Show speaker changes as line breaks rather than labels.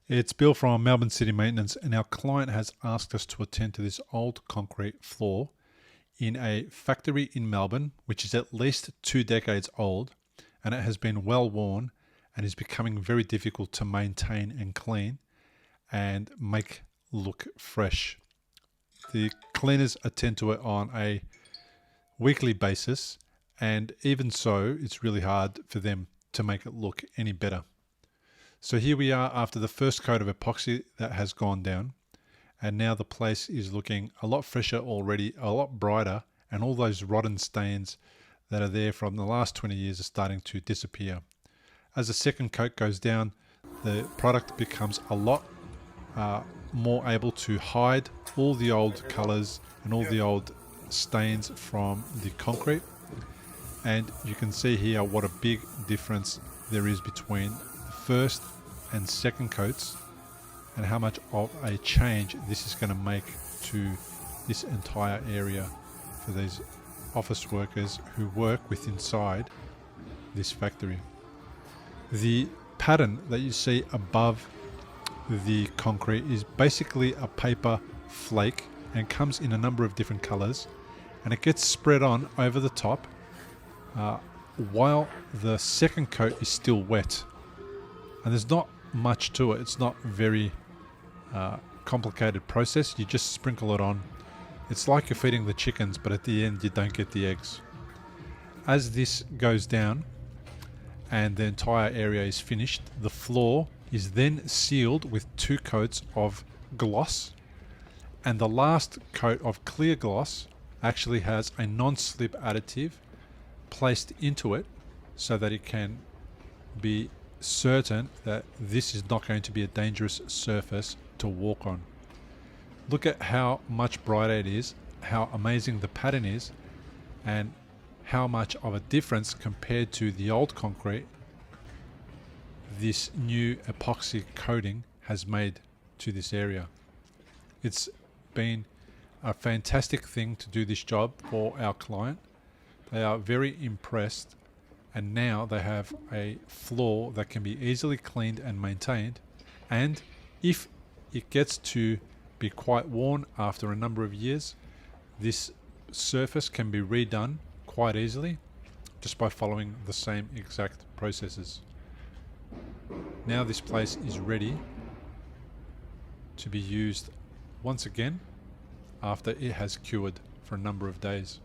It's Bill from Melbourne City Maintenance, and our client has asked us to attend to this old concrete floor in a factory in Melbourne, which is at least 2 decades old, and it has been well worn and is becoming very difficult to maintain and clean and make look fresh. The cleaners attend to it on a weekly basis, and even so, it's really hard for them to make it look any better. So here we are after the first coat of epoxy that has gone down, and now the place is looking a lot fresher already, a lot brighter, and all those rotten stains that are there from the last 20 years are starting to disappear. As the second coat goes down, the product becomes a lot more able to hide all the old colors and all the old stains from the concrete. And you can see here what a big difference there is between the first and second coats and how much of a change this is going to make to this entire area for these office workers who work with inside this factory. The pattern that you see above the concrete is basically a paper flake and comes in a number of different colors, and it gets spread on over the top while the second coat is still wet. And there's not much to it. It's not very complicated process. You just sprinkle it on. It's like you're feeding the chickens, but at the end you don't get the eggs. As this goes down and the entire area is finished, the floor is then sealed with 2 coats of gloss, and the last coat of clear gloss actually has a non-slip additive placed into it so that it can be certain that this is not going to be a dangerous surface to walk on. Look at how much brighter it is, how amazing the pattern is, and how much of a difference compared to the old concrete this new epoxy coating has made to this area. It's been a fantastic thing to do this job for our client. They are very impressed, and now they have a floor that can be easily cleaned and maintained, and if it gets to be quite worn after a number of years, this surface can be redone quite easily just by following the same exact processes. Now this place is ready to be used once again after it has cured for a number of days.